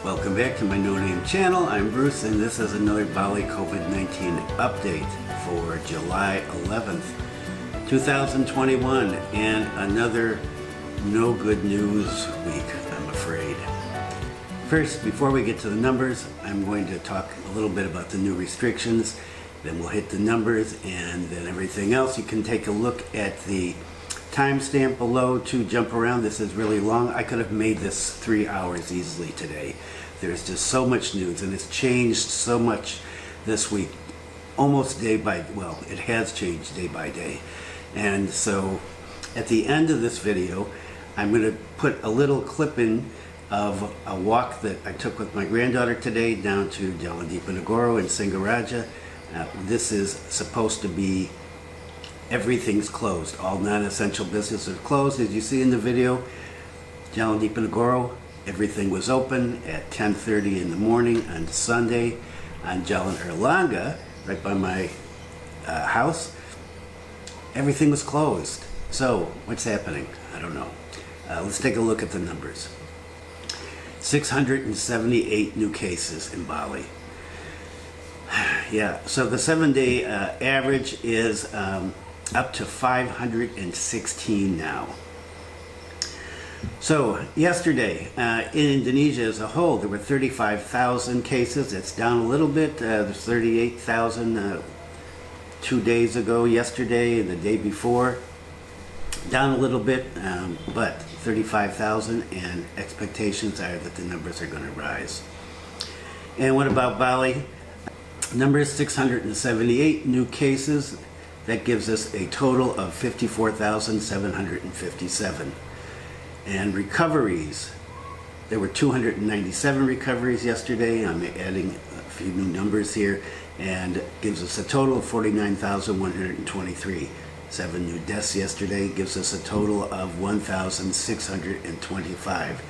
Welcome back to my no-name channel. I'm Bruce, and this is another Bali COVID-19 update for July 11th, 2021, and another no good news week, I'm afraid. First, before we get to the numbers, I'm going to talk a little bit about the new restrictions, then we'll hit the numbers, and then everything else. You can take a look at the timestamp below to jump around. This is really long. I could have made this 3 hours easily today. There's just so much news, and it's changed so much this week, almost day by, well, it has changed day by day. And so at the end of this video, I'm going to put a little clip in of a walk that I took with my granddaughter today down to Jalan Diponegoro in Singaraja. This is supposed to be everything's closed. All non-essential businesses are closed. As you see in the video, Jalan Diponegoro, everything was open at 10:30 in the morning on Sunday. On Jalan Erlangga, right by my house, everything was closed. So what's happening? I don't know. Let's take a look at the numbers. 678 new cases in Bali. Yeah, so the 7-day average is up to 516 now. So yesterday in Indonesia as a whole, there were 35,000 cases. It's down a little bit. There's 38,000 2 days ago, yesterday and the day before. Down a little bit, but 35,000, and expectations are that the numbers are going to rise. And what about Bali? Number is 678 new cases. That gives us a total of 54,757. And recoveries, there were 297 recoveries yesterday. I'm adding a few new numbers here, and gives us a total of 49,123. 7 new deaths yesterday gives us a total of 1,625.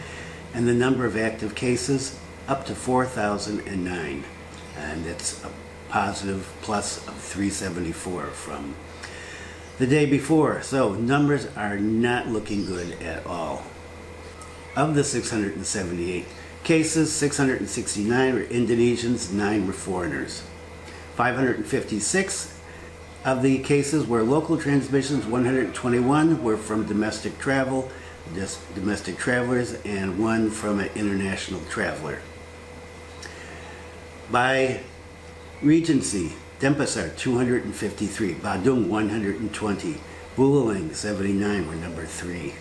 And the number of active cases up to 4,009. And it's a positive plus of 374 from the day before. So numbers are not looking good at all. Of the 678 cases, 669 were Indonesians, 9 were foreigners. 556 of the cases were local transmissions, 121 were from domestic travel, just domestic travelers, and 1 from an international traveler. By Regency, Denpasar 253, Badung 120, Buleleng 79 were number 3.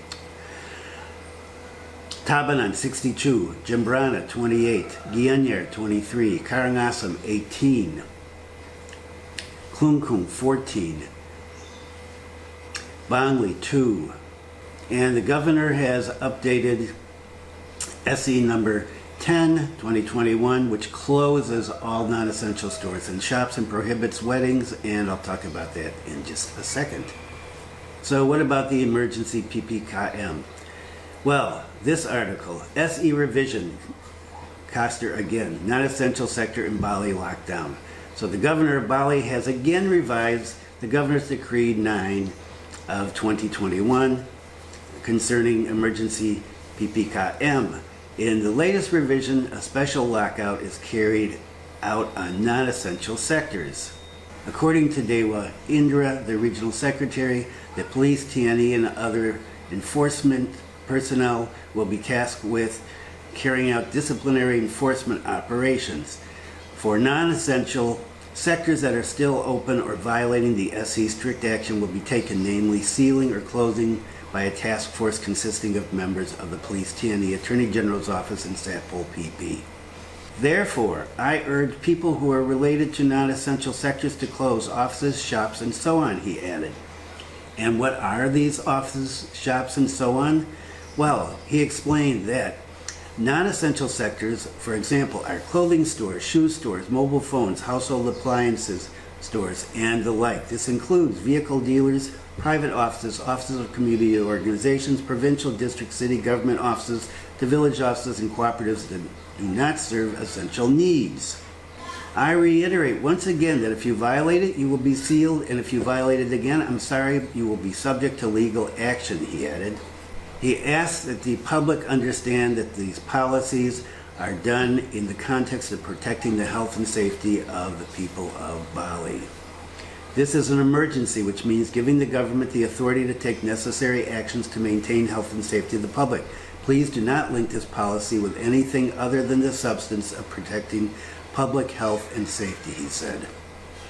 Tabanan 62, Jembrana 28, Gianyar 23, Karangasem 18, Klungkung 14, Bangli 2, and the governor has updated SE number 10, 2021, which closes all non-essential stores and shops and prohibits weddings, and I'll talk about that in just a second. So what about the emergency PPKM? Well, this article, SE revision, Coster again, non-essential sector in Bali lockdown. So the governor of Bali has again revised the governor's decree 9 of 2021 concerning emergency PPKM. In the latest revision, a special lockout is carried out on non-essential sectors. According to Dewa Indra, the regional secretary, the police, TNE, and other enforcement personnel will be tasked with carrying out disciplinary enforcement operations. For non-essential sectors that are still open or violating the SE, strict action will be taken, namely sealing or closing by a task force consisting of members of the police, TNE, Attorney General's office, and Satpol PP. Therefore, I urge people who are related to non-essential sectors to close offices, shops, and so on, he added. And what are these offices, shops, and so on? Well, he explained that non-essential sectors, for example, are clothing stores, shoe stores, mobile phones, household appliances stores, and the like. This includes vehicle dealers, private offices, offices of community organizations, provincial, district, city government offices, to village offices and cooperatives that do not serve essential needs. I reiterate once again that if you violate it, you will be sealed, and if you violate it again, I'm sorry, you will be subject to legal action, he added. He asked that the public understand that these policies are done in the context of protecting the health and safety of the people of Bali. This is an emergency, which means giving the government the authority to take necessary actions to maintain health and safety of the public. Please do not link this policy with anything other than the substance of protecting public health and safety, he said.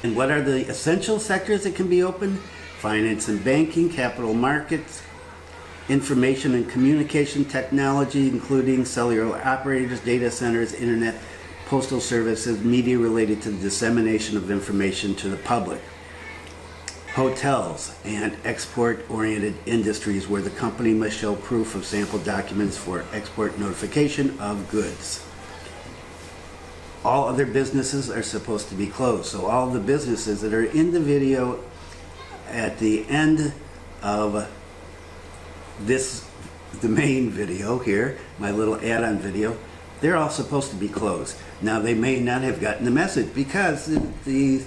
And what are the essential sectors that can be opened? Finance and banking, capital markets, information and communication technology, including cellular operators, data centers, internet, postal services, media related to the dissemination of information to the public. Hotels and export-oriented industries where the company must show proof of sample documents for export notification of goods. All other businesses are supposed to be closed. So all the businesses that are in the video at the end of this, the main video here, my little add-on video, they're all supposed to be closed. Now they may not have gotten the message because the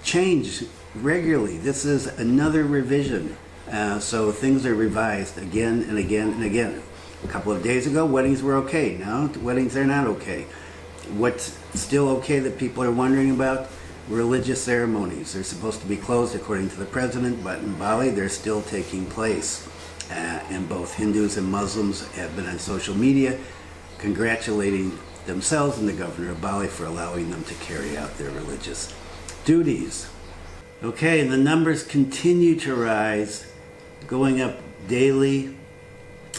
change regularly. This is another revision. So things are revised again and again and again. A couple of days ago, weddings were okay. Now weddings are not okay. What's still okay that people are wondering about? Religious ceremonies. They're supposed to be closed according to the president, but in Bali they're still taking place. And both Hindus and Muslims have been on social media congratulating themselves and the governor of Bali for allowing them to carry out their religious duties. Okay, and the numbers continue to rise, going up daily.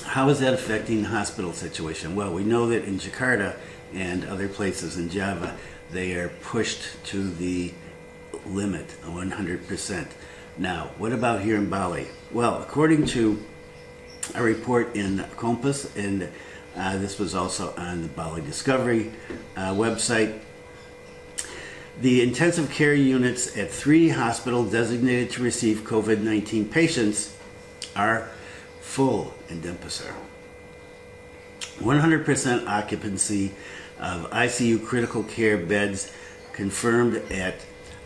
How is that affecting the hospital situation? Well, we know that in Jakarta and other places in Java, they are pushed to the limit, 100%. Now, what about here in Bali? Well, according to a report in Compass, and this was also on the Bali Discovery website, the intensive care units at 3 hospitals designated to receive COVID-19 patients are full in Denpasar. 100% occupancy of ICU critical care beds confirmed at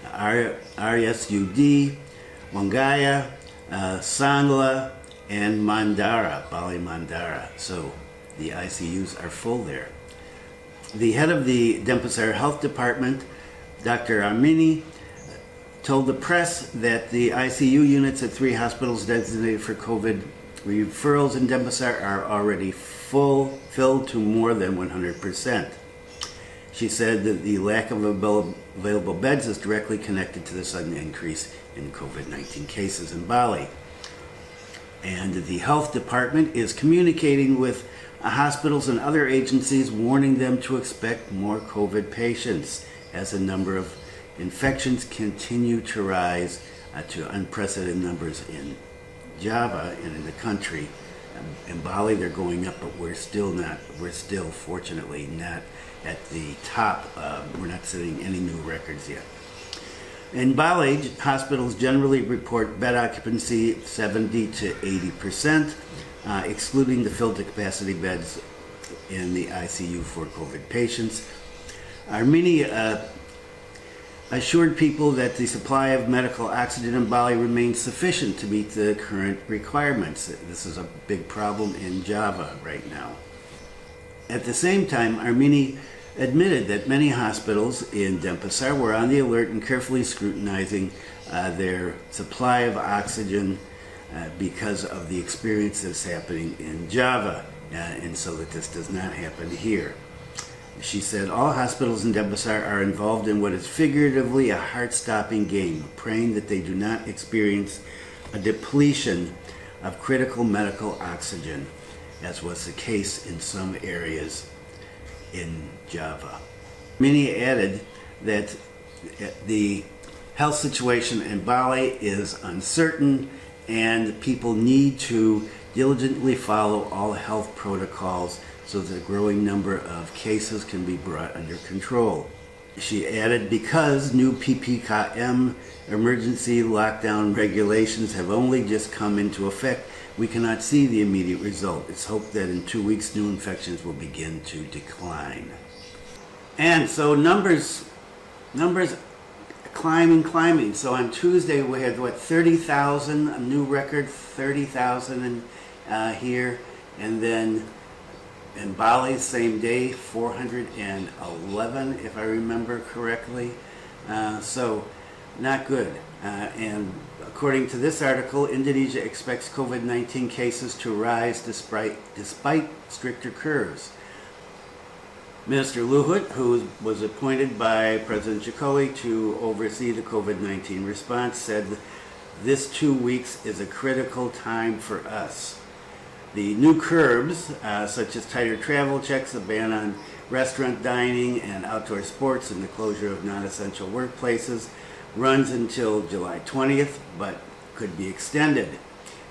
RSUD, Wangaya, Sangla, and Mandara, Bali Mandara. So the ICUs are full there. The head of the Denpasar Health Department, Dr. Amini, told the press that the ICU units at 3 hospitals designated for COVID referrals in Denpasar are already filled to more than 100%. She said that the lack of available beds is directly connected to the sudden increase in COVID-19 cases in Bali. And the health department is communicating with hospitals and other agencies, warning them to expect more COVID patients as the number of infections continue to rise to unprecedented numbers in Java and in the country. In Bali, they're going up, but we're still fortunately not at the top. We're not setting any new records yet. In Bali, hospitals generally report bed occupancy 70 to 80%, excluding the filled capacity beds in the ICU for COVID patients. Armenia assured people that the supply of medical oxygen in Bali remains sufficient to meet the current requirements. This is a big problem in Java right now. At the same time, Armenia admitted that many hospitals in Denpasar were on the alert and carefully scrutinizing their supply of oxygen because of the experience that's happening in Java, and so that this does not happen here. She said all hospitals in Denpasar are involved in what is figuratively a heart-stopping game, praying that they do not experience a depletion of critical medical oxygen, as was the case in some areas in Java. Many added that the health situation in Bali is uncertain and people need to diligently follow all health protocols so that a growing number of cases can be brought under control. She added, because new PPKM emergency lockdown regulations have only just come into effect, we cannot see the immediate result. It's hoped that in 2 weeks new infections will begin to decline. And so numbers climbing. So on Tuesday we had 30,000, a new record, 30,000 here, and then In Bali, same day, 411, if I remember correctly. So, not good. And according to this article, Indonesia expects COVID-19 cases to rise despite stricter curves. Minister Luhut, who was appointed by President Jokowi to oversee the COVID-19 response, said this 2 weeks is a critical time for us. The new curbs, such as tighter travel checks, a ban on restaurant dining and outdoor sports, and the closure of non-essential workplaces, runs until July 20th, but could be extended,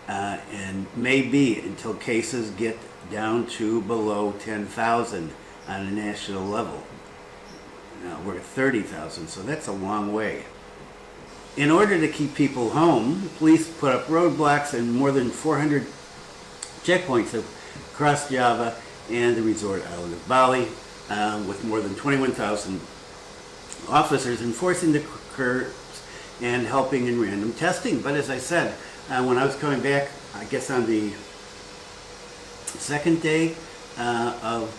and may be until cases get down to below 10,000 on a national level. Now, we're at 30,000, so that's a long way. In order to keep people home, police put up roadblocks and more than 400 checkpoints across Java and the resort island of Bali, with more than 21,000 officers enforcing the curbs and helping in random testing. But as I said, when I was coming back, I guess on the second day of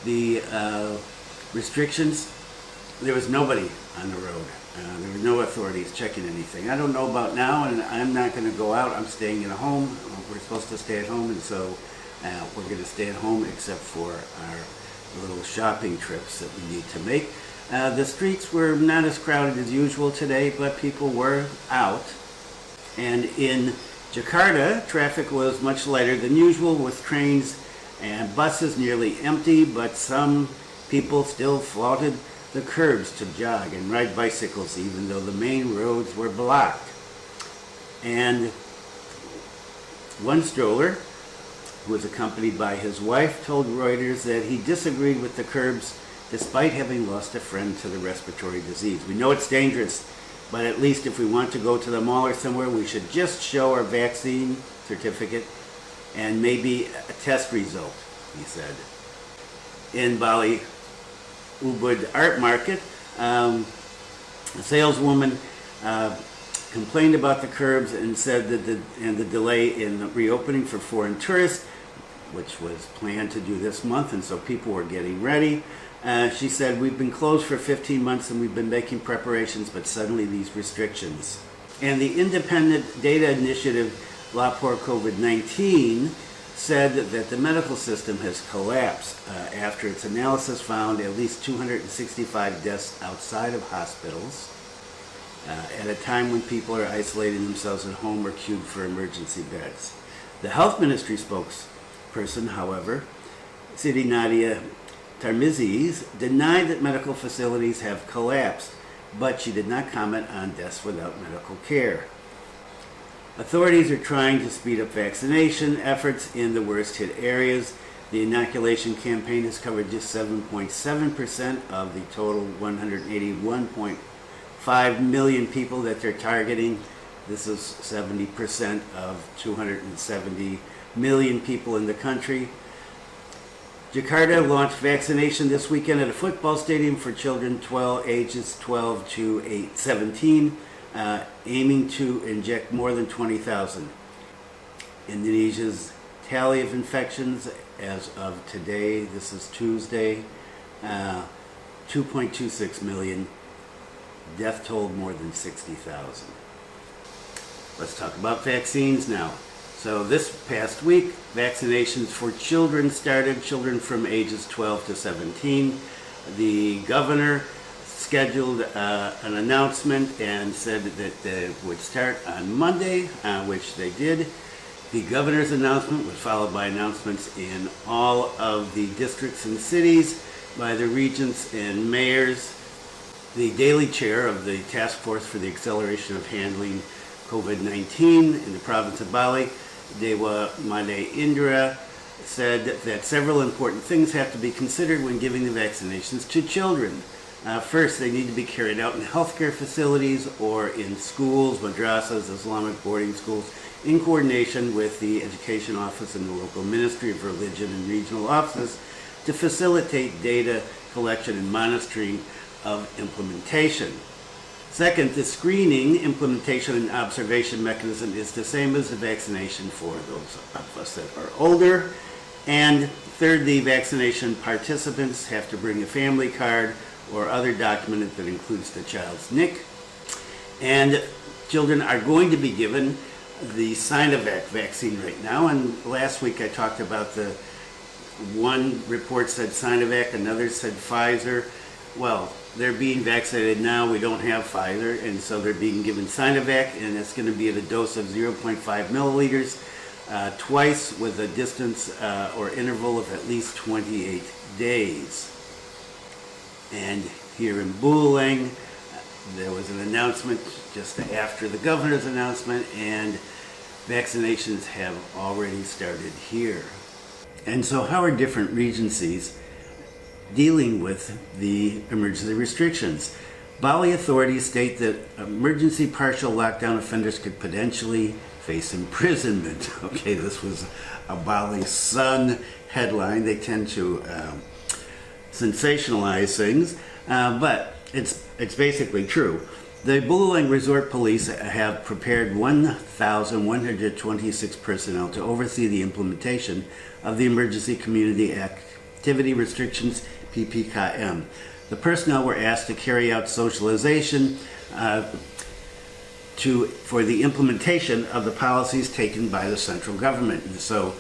the restrictions, there was nobody on the road. There were no authorities checking anything. I don't know about now, and I'm not going to go out. I'm staying at home. We're supposed to stay at home, and so we're going to stay at home except for our little shopping trips that we need to make. The streets were not as crowded as usual today, but people were out. And in Jakarta, traffic was much lighter than usual, with trains and buses nearly empty, but some people still flaunted the curbs to jog and ride bicycles, even though the main roads were blocked. And one stroller, who was accompanied by his wife, told Reuters that he disagreed with the curbs despite having lost a friend to the respiratory disease. We know it's dangerous, but at least if we want to go to the mall or somewhere, we should just show our vaccine certificate and maybe a test result, he said. In Bali Ubud Art Market, a saleswoman complained about the curbs and said that the delay in the reopening for foreign tourists, which was planned to do this month, and so people were getting ready. She said, "We've been closed for 15 months and we've been making preparations, but suddenly these restrictions." And the independent data initiative Lapor COVID-19 said that the medical system has collapsed after its analysis found at least 265 deaths outside of hospitals at a time when people are isolating themselves at home or queued for emergency beds. The health ministry spokesperson, however, Siti Nadia Tarmizi, denied that medical facilities have collapsed, but she did not comment on deaths without medical care. Authorities are trying to speed up vaccination efforts in the worst hit areas. The inoculation campaign has covered just 7.7% of the total 181.5 million people that they're targeting. This is 70% of 270 million people in the country. Jakarta launched vaccination this weekend at a football stadium for children ages 12 to 17, aiming to inject more than 20,000. Indonesia's tally of infections as of today, this is Tuesday, 2.26 million. Death toll more than 60,000. Let's talk about vaccines now. So this past week, vaccinations for children started, children from ages 12 to 17. The governor scheduled an announcement and said that they would start on Monday, which they did. The governor's announcement was followed by announcements in all of the districts and cities by the regents and mayors. The daily chair of the task force for the acceleration of handling COVID-19 in the province of Bali, Dewa Made Indra, said that several important things have to be considered when giving the vaccinations to children. First, they need to be carried out in healthcare facilities or in schools, madrasas, Islamic boarding schools, in coordination with the Education Office and the local Ministry of Religion and regional offices to facilitate data collection and monitoring of implementation. Second, the screening, implementation, and observation mechanism is the same as the vaccination for those of us that are older. And third, the vaccination participants have to bring a family card or other document that includes the child's NIC. And children are going to be given the Sinovac vaccine right now. And last week I talked about the one report said Sinovac, another said Pfizer. Well, they're being vaccinated now. We don't have Pfizer, and so they're being given Sinovac, and it's going to be at a dose of 0.5 milliliters twice with a distance or interval of at least 28 days. And here in Buleleng, there was an announcement just after the governor's announcement, and vaccinations have already started here. And so how are different regencies dealing with the emergency restrictions? Bali authorities state that emergency partial lockdown offenders could potentially face imprisonment. Okay, this was a Bali Sun headline. They tend to sensationalize things, but it's basically true. The Buleleng Resort Police have prepared 1,126 personnel to oversee the implementation of the Emergency Community Activity Restrictions, PPKM. The personnel were asked to carry out socialization for the implementation of the policies taken by the central government. And so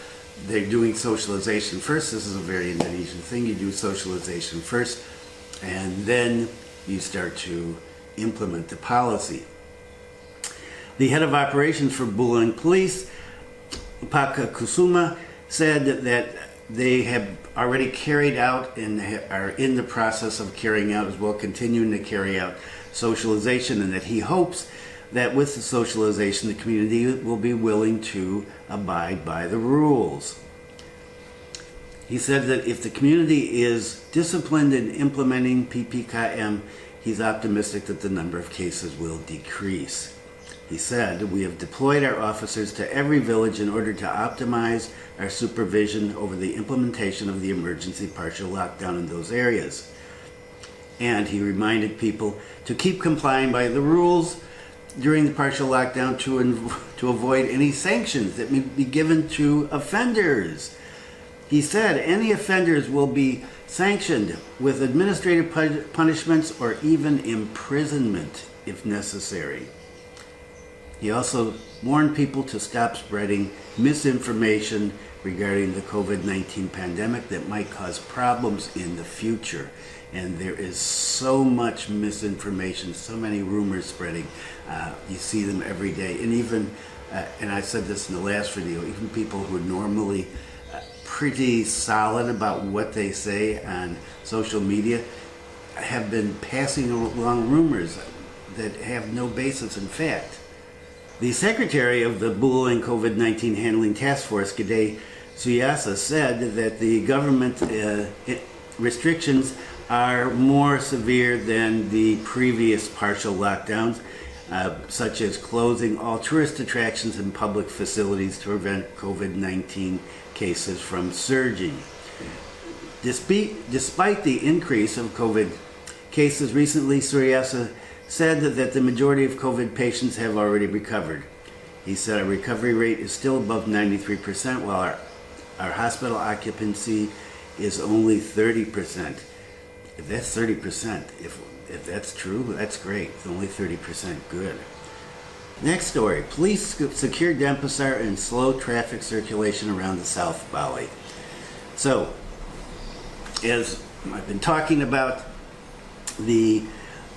they're doing socialization first. This is a very Indonesian thing. You do socialization first, and then you start to implement the policy. The head of operations for Buleleng Police, Paka Kusuma, said that they have already carried out and are in the process of carrying out, as well continuing to carry out socialization, and that he hopes that with the socialization the community will be willing to abide by the rules. He said that if the community is disciplined in implementing PPKM, he's optimistic that the number of cases will decrease. He said, "We have deployed our officers to every village in order to optimize our supervision over the implementation of the emergency partial lockdown in those areas." And he reminded people to keep complying by the rules during the partial lockdown to avoid any sanctions that may be given to offenders. He said any offenders will be sanctioned with administrative punishments or even imprisonment if necessary. He also warned people to stop spreading misinformation regarding the COVID-19 pandemic that might cause problems in the future. And there is so much misinformation, so many rumors spreading. You see them every day. And even, and I said this in the last video, even people who are normally pretty solid about what they say on social media have been passing along rumors that have no basis in fact. The secretary of the Buleleng COVID-19 Handling Task Force, Gede Suyasa, said that the government restrictions are more severe than the previous partial lockdowns, such as closing all tourist attractions and public facilities to prevent COVID-19 cases from surging. Despite the increase of COVID cases recently, Suyasa said that the majority of COVID patients have already recovered. He said our recovery rate is still above 93%, while our hospital occupancy is only 30%. If that's 30%, if that's true, that's great. It's only 30%, good. Next story, police secure Denpasar and slow traffic circulation around the South Bali. So, as I've been talking about, the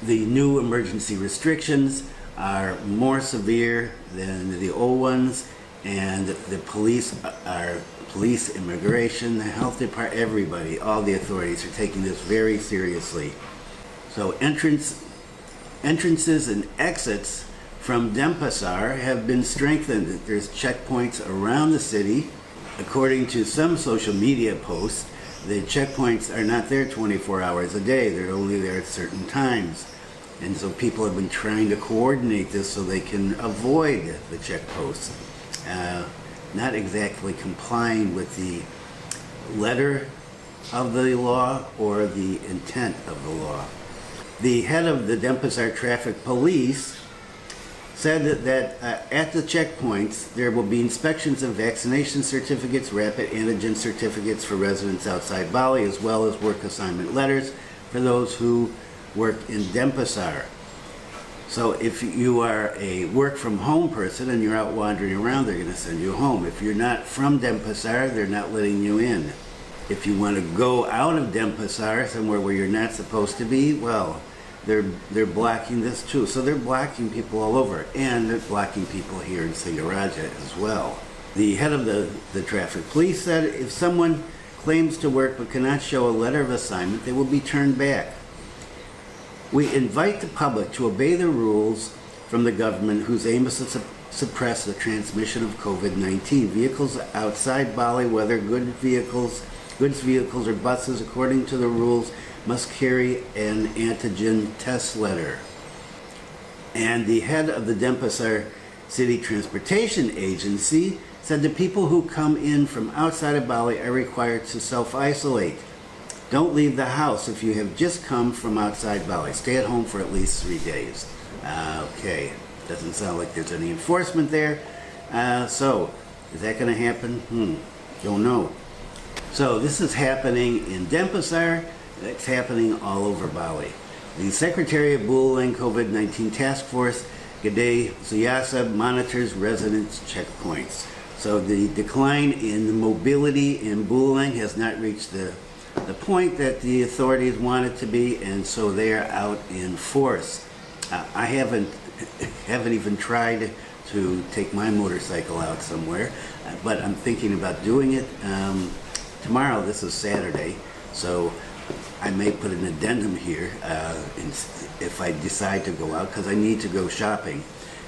new emergency restrictions are more severe than the old ones, and the police, immigration, the health department, everybody, all the authorities are taking this very seriously. So entrances and exits from Denpasar have been strengthened. There's checkpoints around the city. According to some social media posts, the checkpoints are not there 24 hours a day. They're only there at certain times. And so people have been trying to coordinate this so they can avoid the checkposts. Not exactly complying with the letter of the law or the intent of the law. The head of the Denpasar Traffic Police said that at the checkpoints there will be inspections of vaccination certificates, rapid antigen certificates for residents outside Bali, as well as work assignment letters for those who work in Denpasar. So if you are a work from home person and you're out wandering around, they're going to send you home. If you're not from Denpasar, they're not letting you in. If you want to go out of Denpasar, somewhere where you're not supposed to be, well, they're blocking this too. So they're blocking people all over, and they're blocking people here in Singaraja as well. The head of the traffic police said if someone claims to work but cannot show a letter of assignment, they will be turned back. We invite the public to obey the rules from the government whose aim is to suppress the transmission of COVID-19. Vehicles outside Bali, whether goods vehicles or buses, according to the rules, must carry an antigen test letter. And the head of the Denpasar City Transportation Agency said the people who come in from outside of Bali are required to self-isolate. Don't leave the house if you have just come from outside Bali. Stay at home for at least 3 days. Okay, doesn't sound like there's any enforcement there. So, is that going to happen? Don't know. So this is happening in Denpasar. It's happening all over Bali. The Secretary of Buleleng COVID-19 Task Force, Gede Suyasa, monitors residents' checkpoints. So the decline in the mobility in Buleleng has not reached the point that the authorities want it to be, and so they are out in force. I haven't even tried to take my motorcycle out somewhere, but I'm thinking about doing it. Tomorrow, this is Saturday, so I may put an addendum here if I decide to go out, because I need to go shopping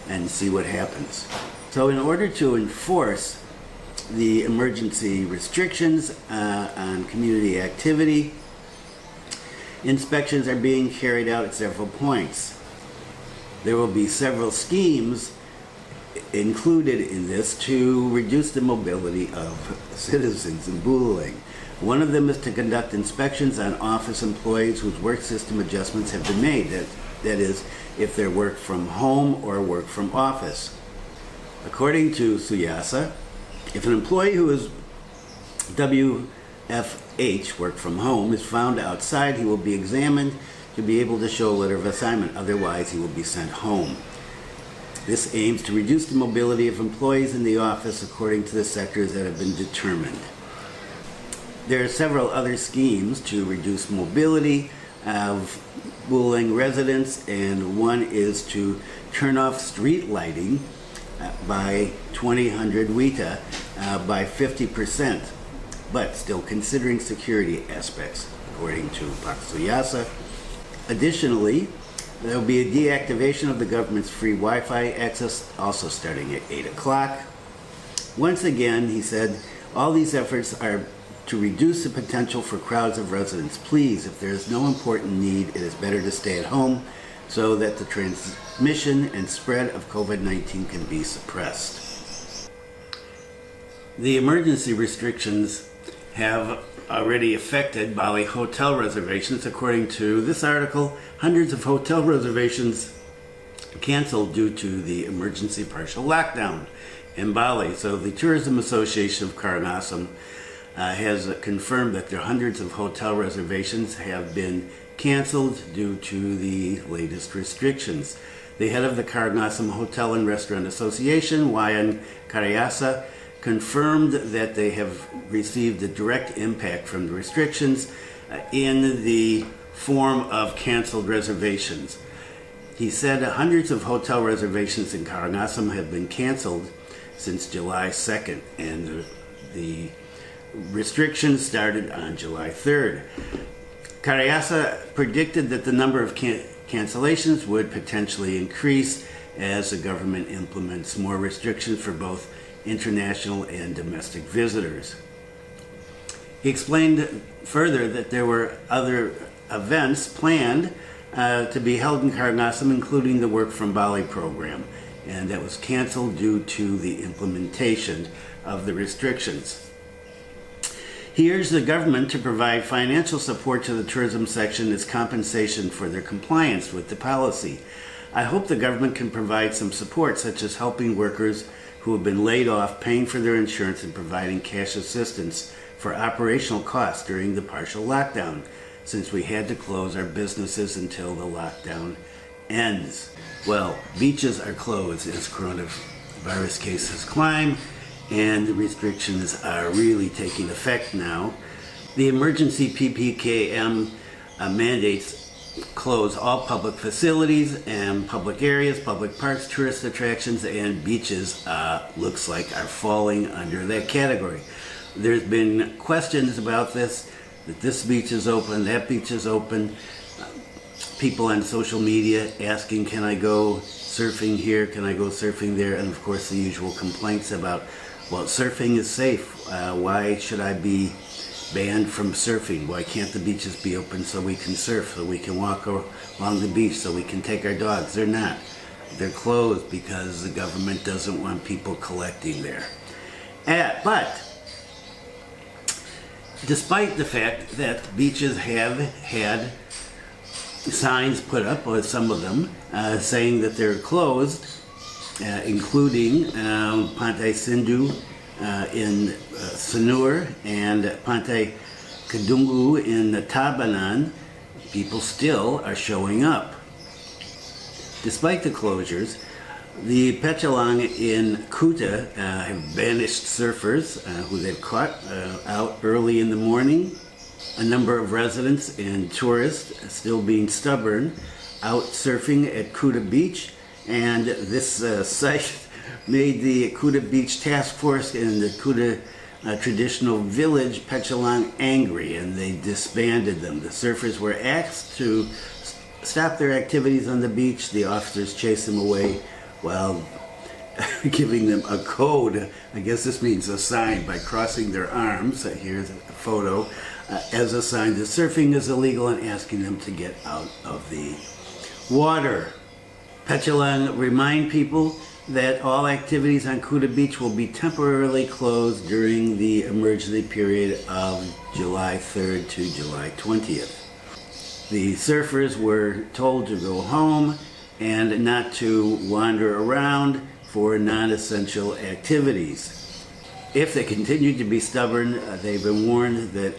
and see what happens. So in order to enforce the emergency restrictions on community activity, inspections are being carried out at several points. There will be several schemes included in this to reduce the mobility of citizens in Buleleng. One of them is to conduct inspections on office employees whose work system adjustments have been made. That is, if they're work from home or work from office. According to Suyasa, if an employee who is WFH, work from home, is found outside, he will be examined to be able to show a letter of assignment. Otherwise, he will be sent home. This aims to reduce the mobility of employees in the office according to the sectors that have been determined. There are several other schemes to reduce mobility of Buleleng residents, and one is to turn off street lighting by 2000 Wita by 50%, but still considering security aspects, according to Pak Suyasa. Additionally, there will be a deactivation of the government's free Wi-Fi access, also starting at 8 o'clock. Once again, he said, all these efforts are to reduce the potential for crowds of residents. Please, if there is no important need, it is better to stay at home so that the transmission and spread of COVID-19 can be suppressed. The emergency restrictions have already affected Bali hotel reservations. According to this article, hundreds of hotel reservations canceled due to the emergency partial lockdown in Bali. So the Tourism Association of Karangasem has confirmed that their hundreds of hotel reservations have been canceled due to the latest restrictions. The head of the Karangasem Hotel and Restaurant Association, Wayan Karyasa, confirmed that they have received a direct impact from the restrictions in the form of canceled reservations. He said hundreds of hotel reservations in Karangasem have been canceled since July 2nd, and the restrictions started on July 3rd. Karyasa predicted that the number of cancellations would potentially increase as the government implements more restrictions for both international and domestic visitors. He explained further that there were other events planned to be held in Karangasem, including the Work from Bali program, and that was canceled due to the implementation of the restrictions. He urged the government to provide financial support to the tourism section as compensation for their compliance with the policy. I hope the government can provide some support, such as helping workers who have been laid off, paying for their insurance, and providing cash assistance for operational costs during the partial lockdown, since we had to close our businesses until the lockdown ends. Well, beaches are closed as coronavirus cases climb, and the restrictions are really taking effect now. The emergency PPKM mandates close all public facilities and public areas, public parks, tourist attractions, and beaches looks like are falling under that category. There's been questions about this, that this beach is open, that beach is open. People on social media asking, can I go surfing here, can I go surfing there? And of course the usual complaints about, well, surfing is safe. Why should I be banned from surfing? Why can't the beaches be open so we can surf, so we can walk along the beach, so we can take our dogs? They're not. They're closed because the government doesn't want people collecting there. But despite the fact that beaches have had signs put up, or some of them, saying that they're closed, including Pantai Sindu in Sanur and Pantai Kedunggu in Tabanan, people still are showing up. Despite the closures, the Pecalang in Kuta have banished surfers who they've caught out early in the morning. A number of residents and tourists still being stubborn out surfing at Kuta Beach, and this site made the Kuta Beach Task Force and the Kuta Traditional Village Pecalang angry, and they disbanded them. The surfers were asked to stop their activities on the beach. The officers chased them away while giving them a code. I guess this means a sign, by crossing their arms. Here's a photo as a sign that surfing is illegal, and asking them to get out of the water. Pecalang remind people that all activities on Kuta Beach will be temporarily closed during the emergency period of July 3rd to July 20th. The surfers were told to go home and not to wander around for non-essential activities. If they continue to be stubborn, they've been warned that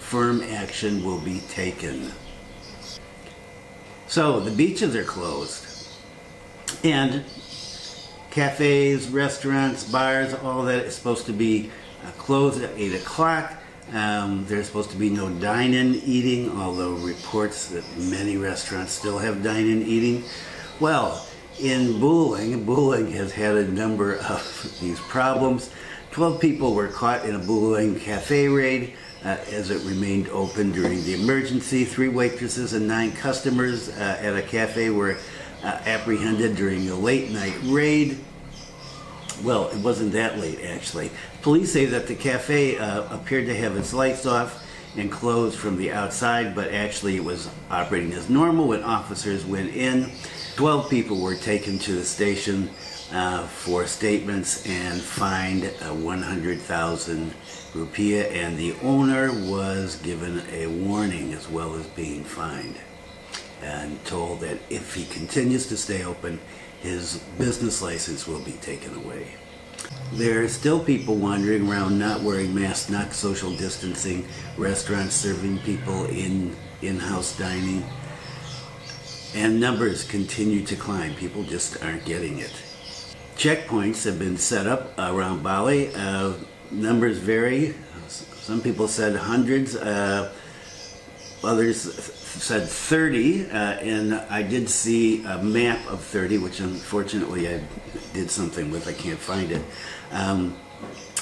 firm action will be taken. So the beaches are closed, and cafes, restaurants, bars, all that is supposed to be closed at 8 o'clock. There's supposed to be no dine-in eating, although reports that many restaurants still have dine-in eating. Well, in Buleleng has had a number of these problems. 12 people were caught in a Buleleng cafe raid as it remained open during the emergency. 3 waitresses and 9 customers at a cafe were apprehended during a late night raid. Well, it wasn't that late, actually. Police say that the cafe appeared to have its lights off and closed from the outside, but actually it was operating as normal when officers went in. 12 people were taken to the station for statements and fined 100,000 rupiah, and the owner was given a warning as well as being fined, and told that if he continues to stay open, his business license will be taken away. There are still people wandering around not wearing masks, not social distancing, restaurants serving people in-house dining, and numbers continue to climb. People just aren't getting it. Checkpoints have been set up around Bali. Numbers vary. Some people said hundreds, others said 30, and I did see a map of 30, which unfortunately I did something with. I can't find it.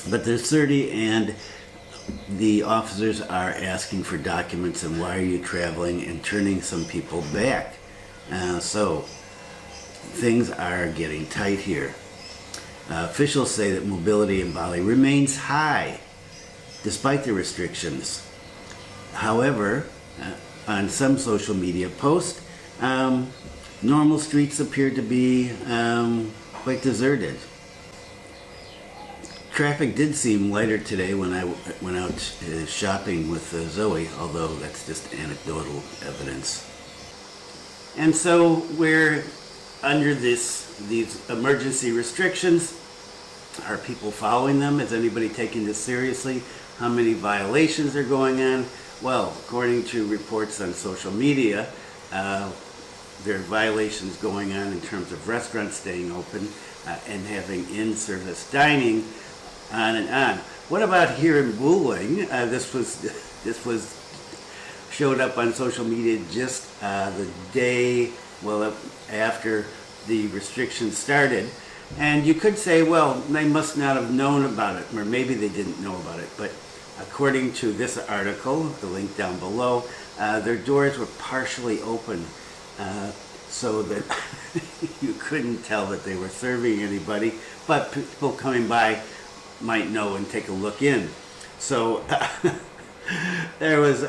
But there's 30, and the officers are asking for documents and why are you traveling, and turning some people back. So things are getting tight here. Officials say that mobility in Bali remains high despite the restrictions. However, on some social media posts, normal streets appear to be quite deserted. Traffic did seem lighter today when I went out shopping with Zoe, although that's just anecdotal evidence. And so we're under these emergency restrictions. Are people following them? Is anybody taking this seriously? How many violations are going on? Well, according to reports on social media, there are violations going on in terms of restaurants staying open and having in-service dining, on and on. What about here in Buleleng? This was showed up on social media just the day, well, after the restrictions started. And you could say, well, they must not have known about it, or maybe they didn't know about it. But according to this article, the link down below, their doors were partially open so that you couldn't tell that they were serving anybody, but people coming by might know and take a look in. So there was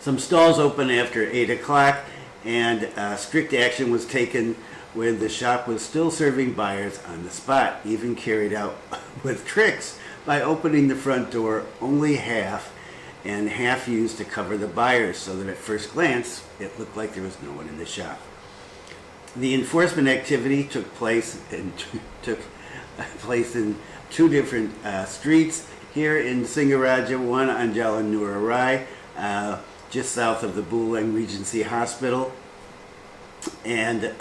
some stalls open after 8 o'clock, and strict action was taken when the shop was still serving buyers on the spot, even carried out with tricks by opening the front door only half and half used to cover the buyers, so that at first glance it looked like there was no one in the shop. The enforcement activity took place in two different streets here in Singaraja, one on Jalan Nurai, just south of the Buleleng Regency Hospital, and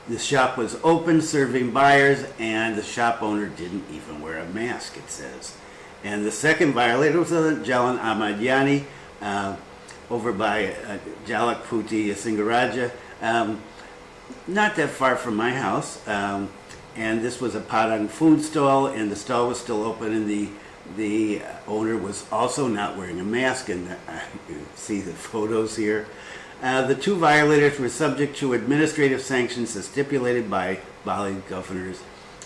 the shop was open, serving buyers, and the shop owner didn't even wear a mask, it says. And the second violator was Jalan Ahmad Yani, over by Jalak Puti, Singaraja, not that far from my house. And this was a Padang food stall, and the stall was still open, and the owner was also not wearing a mask, and you see the photos here. The two violators were subject to administrative sanctions as stipulated by Bali governor's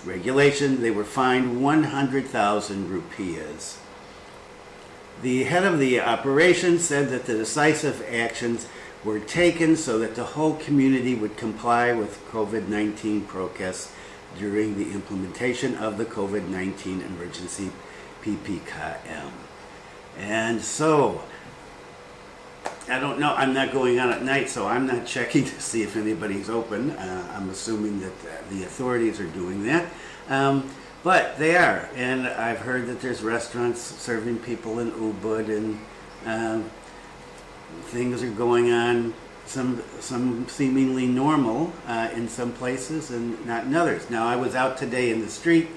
regulation. They were fined 100,000 rupiahs. The head of the operation said that the decisive actions were taken so that the whole community would comply with COVID-19 protests during the implementation of the COVID-19 emergency PPKM. And so, I don't know, I'm not going out at night, so I'm not checking to see if anybody's open. I'm assuming that the authorities are doing that. But they are, and I've heard that there's restaurants serving people in Ubud, and things are going on, some seemingly normal in some places and not in others. Now, I was out today in the street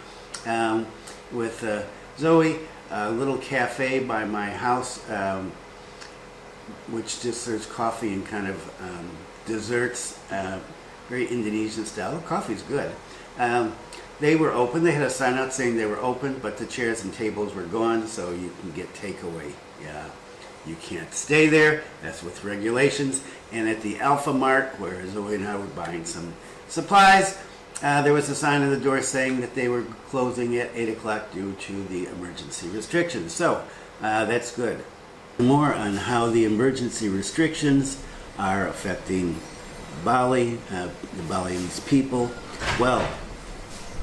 with Zoe, a little cafe by my house, which just serves coffee and kind of desserts, very Indonesian style. The coffee's good. They were open. They had a sign out saying they were open, but the chairs and tables were gone, so you can get takeaway. Yeah, you can't stay there. That's with regulations. And at the Alpha Mart, where Zoe and I were buying some supplies, there was a sign on the door saying that they were closing at 8 o'clock due to the emergency restrictions. So that's good. More on how the emergency restrictions are affecting Bali, the Balinese people. Well,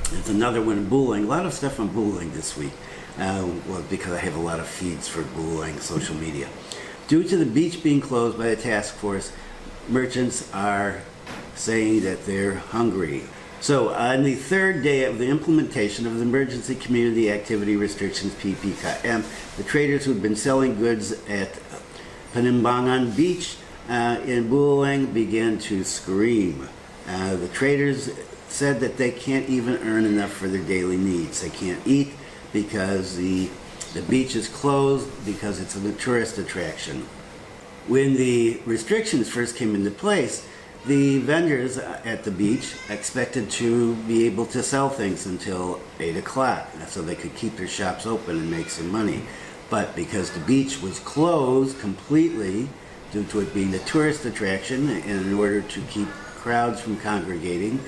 there's another one in Buleleng. A lot of stuff on Buleleng this week. Well, because I have a lot of feeds for Buleleng social media. Due to the beach being closed by the task force, merchants are saying that they're hungry. So on the third day of the implementation of the Emergency Community Activity Restrictions, PPKM, the traders who'd been selling goods at Penimbangan Beach in Buleleng began to scream. The traders said that they can't even earn enough for their daily needs. They can't eat because the beach is closed because it's a tourist attraction. When the restrictions first came into place, the vendors at the beach expected to be able to sell things until 8 o'clock so they could keep their shops open and make some money. But because the beach was closed completely due to it being a tourist attraction, and in order to keep crowds from congregating,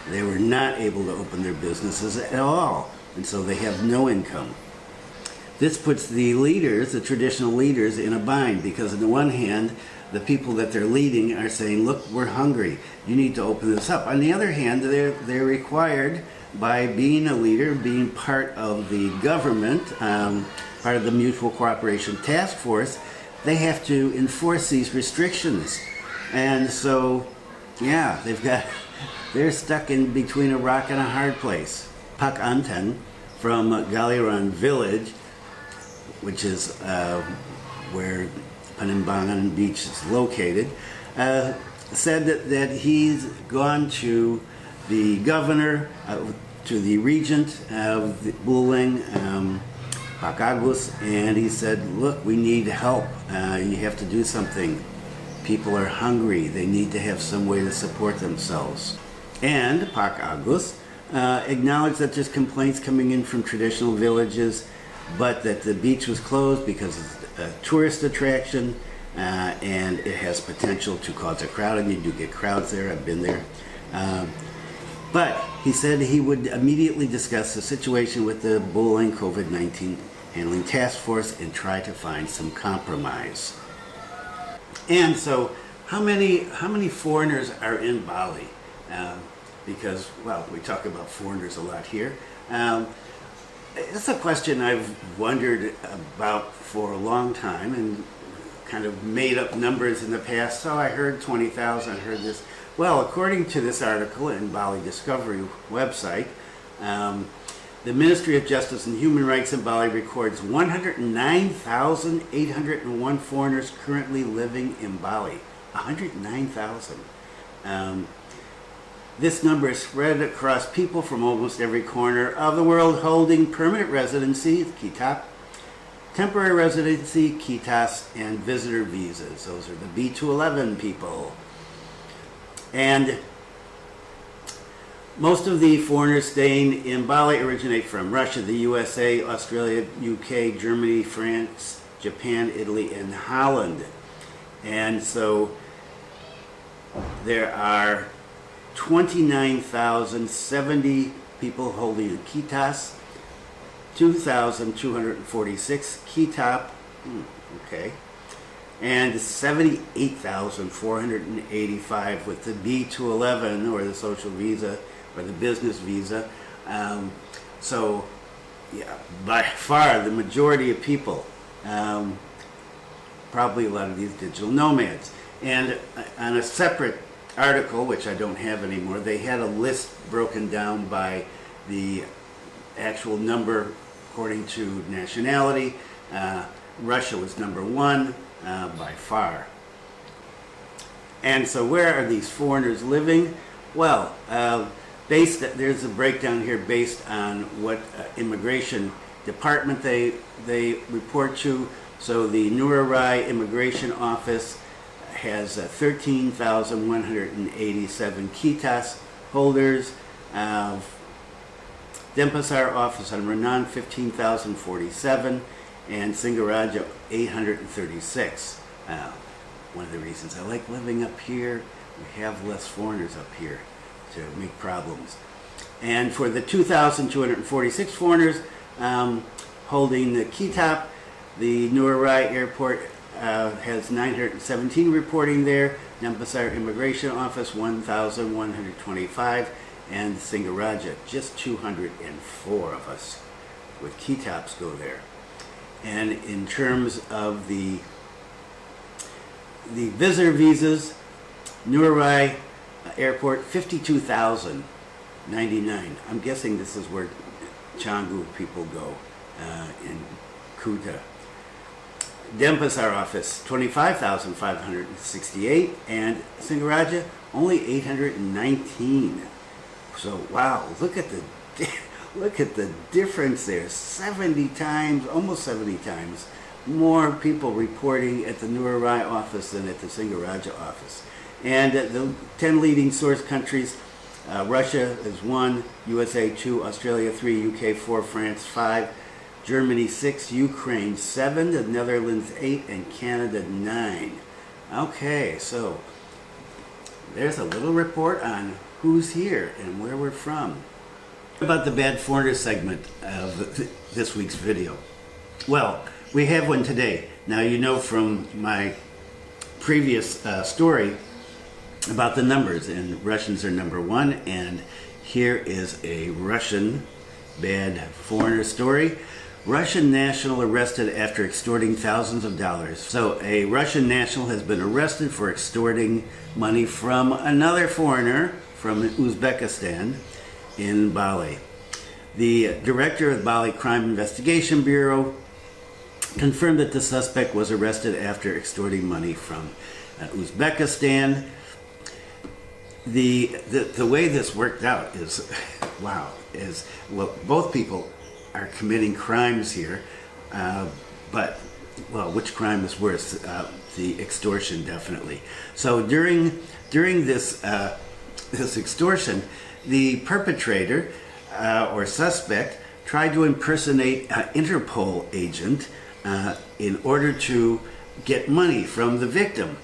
they were not able to open their businesses at all, and so they have no income. This puts the leaders, the traditional leaders, in a bind because on the one hand, the people that they're leading are saying, look, we're hungry, you need to open this up. On the other hand, they're required by being a leader, being part of the government, part of the Mutual Cooperation Task Force, they have to enforce these restrictions. And so Yeah, they're stuck in between a rock and a hard place. Pak Anten from Galiran village, which is where Panimbangan Beach is located, said that he's gone to the governor, to the regent of Buleleng, Pak Agus, and he said, look, we need help. You have to do something. People are hungry. They need to have some way to support themselves. And Pak Agus acknowledged that there's complaints coming in from traditional villages, but that the beach was closed because it's a tourist attraction, and it has potential to cause a crowd, and you do get crowds there. I've been there. But he said he would immediately discuss the situation with the Buleleng COVID-19 handling task force and try to find some compromise. And so, how many foreigners are in Bali? Because, well, we talk about foreigners a lot here. It's a question I've wondered about for a long time and kind of made up numbers in the past. So I heard 20,000, I heard this. Well, according to this article in Bali Discovery website, the Ministry of Justice and Human Rights in Bali records 109,801 foreigners currently living in Bali. 109,000. This number is spread across people from almost every corner of the world holding permanent residency, Kitap, temporary residency, Kitas, and visitor visas. Those are the B211 people. And most of the foreigners staying in Bali originate from Russia, the USA, Australia, UK, Germany, France, Japan, Italy, and Holland. And so there are 29,070 people holding a Kitas, 2,246 Kitap, okay, and 78,485 with the B211 or the social visa or the business visa. So, yeah, by far the majority of people, probably a lot of these digital nomads. And on a separate article, which I don't have anymore, they had a list broken down by the actual number according to nationality. Russia was number one by far. And so where are these foreigners living? Well, there's a breakdown here based on what immigration department they report to. So the Nurai Immigration Office has 13,187 Kitas holders. Denpasar office on Renan, 15,047, and Singaraja, 836. One of the reasons I like living up here, we have less foreigners up here to make problems. And for the 2,246 foreigners holding the Kitap, the Nurai Airport has 917 reporting there, Denpasar Immigration Office 1,125, and Singaraja, just 204 of us with Kitaps go there. And in terms of the visitor visas, Nurai Airport, 52,099. I'm guessing this is where Canggu people go in Kuta. Denpasar office, 25,568, and Singaraja, only 819. So wow, look at the difference there. 70 times, almost 70 times more people reporting at the Nurai office than at the Singaraja office. And the 10 leading source countries, Russia is 1, USA 2, Australia 3, UK 4, France 5, Germany 6, Ukraine 7, the Netherlands 8, and Canada 9. Okay, so there's a little report on who's here and where we're from. About the bad foreigner segment of this week's video. Well, we have one today. Now, you know from my previous story about the numbers, and Russians are number one, and here is a Russian bad foreigner story. Russian national arrested after extorting thousands of dollars. So a Russian national has been arrested for extorting money from another foreigner from Uzbekistan in Bali. The director of the Bali Crime Investigation Bureau confirmed that the suspect was arrested after extorting money from Uzbekistan. The way this worked out is, wow, is, well, both people are committing crimes here, but, well, which crime is worse? The extortion, definitely. So during this this extortion, the perpetrator or suspect tried to impersonate an Interpol agent in order to get money from the victim.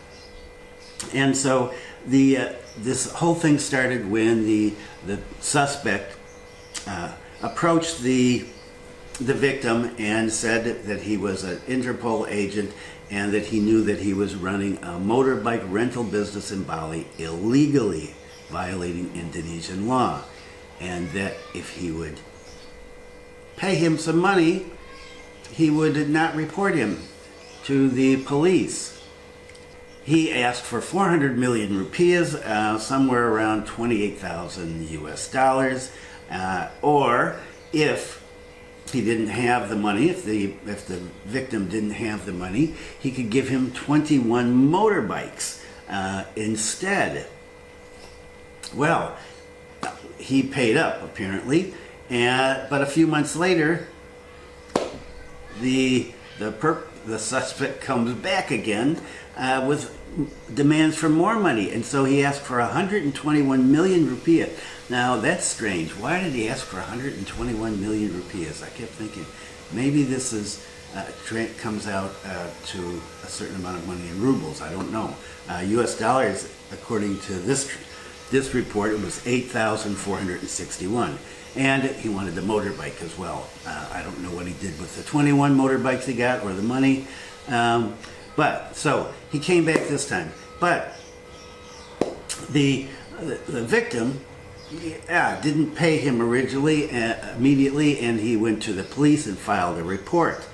And so this whole thing started when the suspect approached the victim and said that he was an Interpol agent and that he knew that he was running a motorbike rental business in Bali illegally, violating Indonesian law, and that if he would pay him some money, he would not report him to the police. He asked for 400 million rupees, somewhere around 28,000 US dollars, or if he didn't have the money, if the victim didn't have the money, he could give him 21 motorbikes instead. Well, he paid up apparently, but a few months later, the suspect comes back again with demands for more money, and so he asked for 121 million rupiah. Now that's strange. Why did he ask for 121 million rupiahs? I kept thinking maybe this is comes out to a certain amount of money in rubles. I don't know. U.S. dollars, according to this report, it was 8,461. And he wanted the motorbike as well. I don't know what he did with the 21 motorbikes he got or the money. But so he came back this time. But the victim didn't pay him originally, immediately, and he went to the police and filed a report.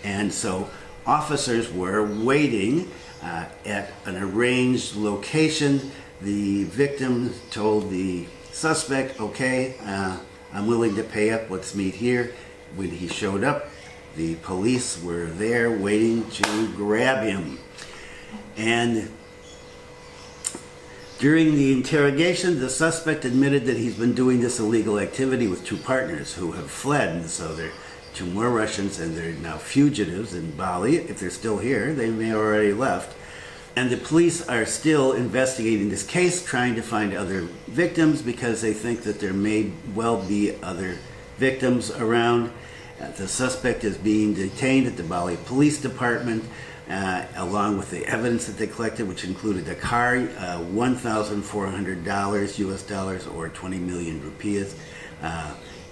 And so officers were waiting at an arranged location. The victim told the suspect, okay, I'm willing to pay up, let's meet here. When he showed up, the police were there waiting to grab him. And during the interrogation, the suspect admitted that he's been doing this illegal activity with two partners who have fled. And so they're two more Russians, and they're now fugitives in Bali. If they're still here, they may have already left. And the police are still investigating this case, trying to find other victims because they think that there may well be other victims around. The suspect is being detained at the Bali Police Department, along with the evidence that they collected, which included a car, $1,400 US dollars, or 20 million rupiahs,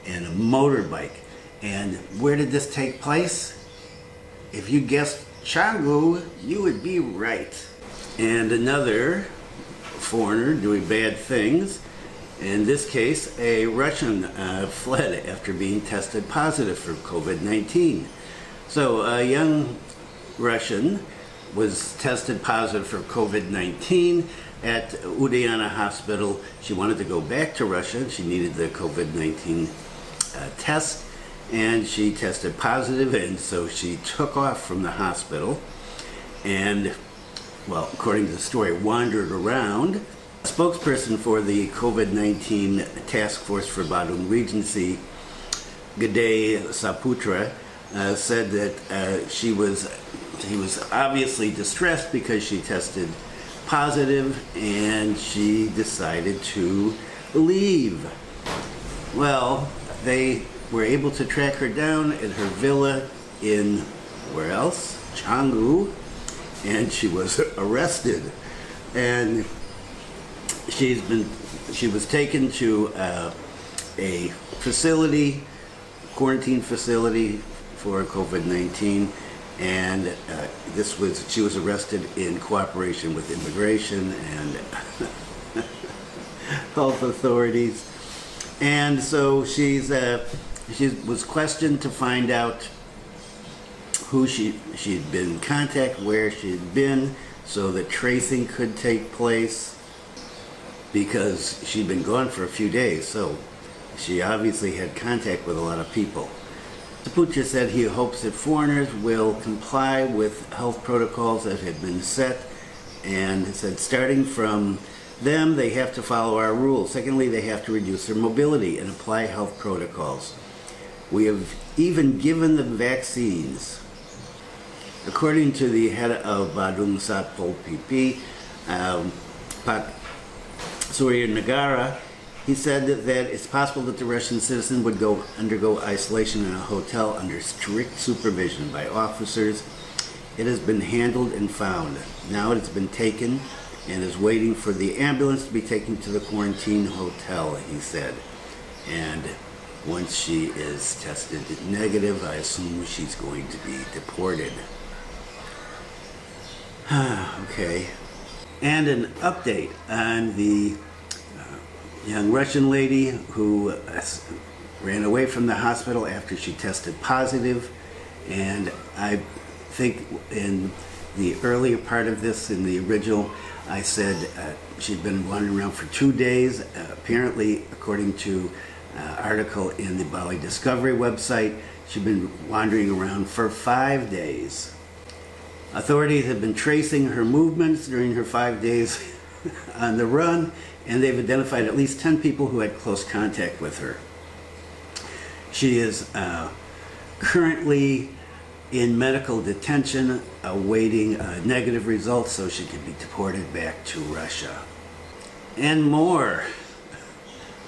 and a motorbike. And where did this take place? If you guessed Canggu, you would be right. And another foreigner doing bad things. In this case, a Russian fled after being tested positive for COVID-19. So a young Russian was tested positive for COVID-19 at Udayana Hospital. She wanted to go back to Russia. She needed the COVID-19 test, and she tested positive, and so she took off from the hospital and, well, according to the story, wandered around. A spokesperson for the COVID-19 Task Force for Badung Regency, Gede Saputra, said that she was obviously distressed because she tested positive, and she decided to leave. Well, they were able to track her down at her villa in, where else? Canggu, and she was arrested. And she was taken to a facility, quarantine facility for COVID-19, and she was arrested in cooperation with immigration and health authorities. And so she's She was questioned to find out who she'd been in contact, where she'd been, so that tracing could take place, because she'd been gone for a few days, so she obviously had contact with a lot of people. Saputra said he hopes that foreigners will comply with health protocols that had been set, and said starting from them, they have to follow our rules. Secondly, they have to reduce their mobility and apply health protocols. We have even given them vaccines. According to the head of Badung Satpol PP, Pak Surya Nagara, he said that it's possible that the Russian citizen would undergo isolation in a hotel under strict supervision by officers. It has been handled and found. Now it has been taken and is waiting for the ambulance to be taken to the quarantine hotel, he said. And once she is tested negative, I assume she's going to be deported. Okay. And an update on the young Russian lady who ran away from the hospital after she tested positive. And I think in the earlier part of this, in the original, I said she'd been wandering around for 2 days. Apparently, according to an article in the Bali Discovery website, she'd been wandering around for 5 days. Authorities have been tracing her movements during her 5 days on the run, and they've identified at least 10 people who had close contact with her. She is currently in medical detention, awaiting negative results so she can be deported back to Russia. And more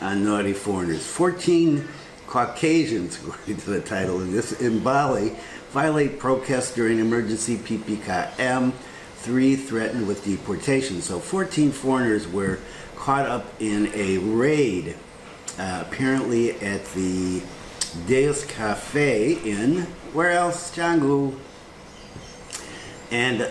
on naughty foreigners. 14 Caucasians, according to the title of this, in Bali, violate protests during emergency PPKM. 3 threatened with deportation. So 14 foreigners were caught up in a raid, apparently at the Deus Cafe in, where else? Canggu. And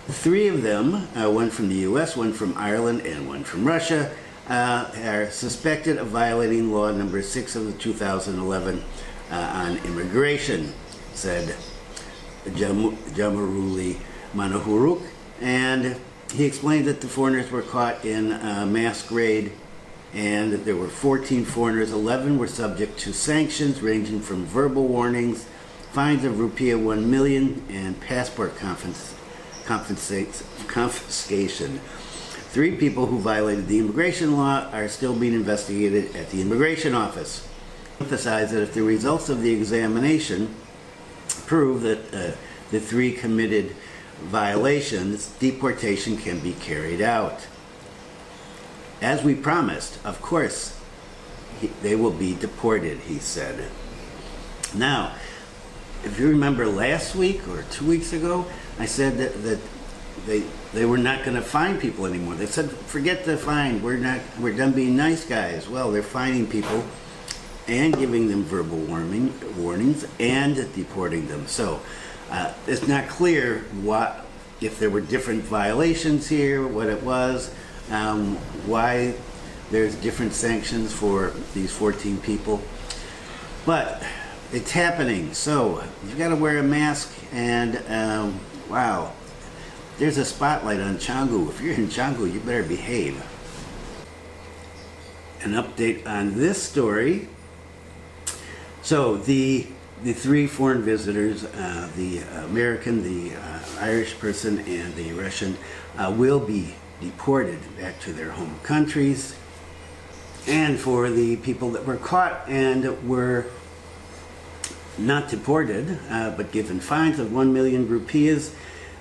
3 of them, one from the US, one from Ireland, and one from Russia, are suspected of violating law number 6 of the 2011 on immigration, said Jamaruli Manohuruk. And he explained that the foreigners were caught in a mass raid, and that there were 14 foreigners. 11 were subject to sanctions ranging from verbal warnings, fines of rupiah 1 million, and passport confiscation. 3 people who violated the immigration law are still being investigated at the immigration office. Emphasized that if the results of the examination prove that the 3 committed violations, deportation can be carried out. As we promised, of course, they will be deported, he said. Now, if you remember last week or 2 weeks ago, I said that they were not going to fine people anymore. They said, forget the fine, we're done being nice guys. Well, they're fining people and giving them verbal warnings and deporting them. So it's not clear if there were different violations here, what it was, why there's different sanctions for these 14 people. But it's happening, so you've got to wear a mask, and wow, there's a spotlight on Canggu. If you're in Canggu, you better behave. An update on this story. So the 3 foreign visitors, the American, the Irish person, and the Russian, will be deported back to their home countries. And for the people that were caught and were not deported, but given fines of 1 million rupees,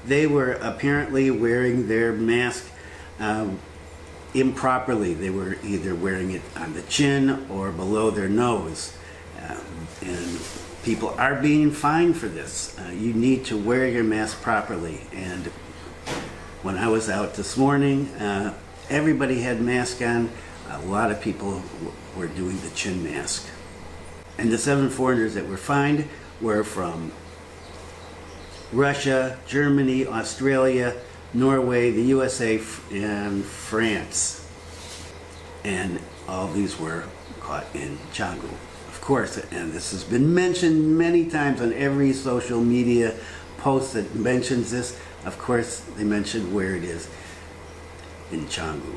they were apparently wearing their mask improperly. They were either wearing it on the chin or below their nose. And people are being fined for this. You need to wear your mask properly. And when I was out this morning, everybody had masks on. A lot of people were doing the chin mask. And the 7 foreigners that were fined were from Russia, Germany, Australia, Norway, the USA, and France. And all these were caught in Canggu, of course, and this has been mentioned many times on every social media post that mentions this, of course, they mention where it is, in Canggu.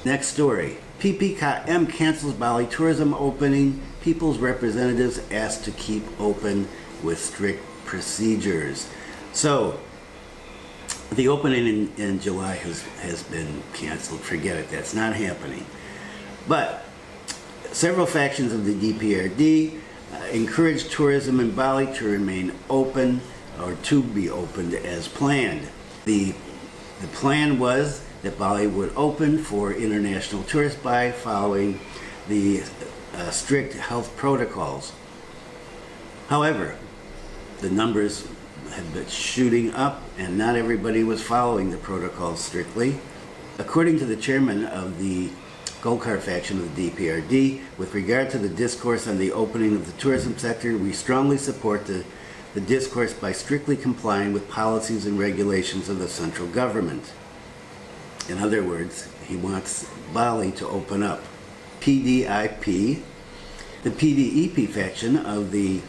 Next story. PPKM cancels Bali tourism opening. People's representatives asked to keep open with strict procedures. So, the opening in July has been canceled. Forget it. That's not happening. But several factions of the DPRD encouraged tourism in Bali to remain open or to be opened as planned. The plan was that Bali would open for international tourists by following the strict health protocols. However, the numbers had been shooting up and not everybody was following the protocols strictly. According to the chairman of the Golkar faction of the DPRD, with regard to the discourse on the opening of the tourism sector, we strongly support the discourse by strictly complying with policies and regulations of the central government. In other words, he wants Bali to open up. PDIP, the PDEP faction of the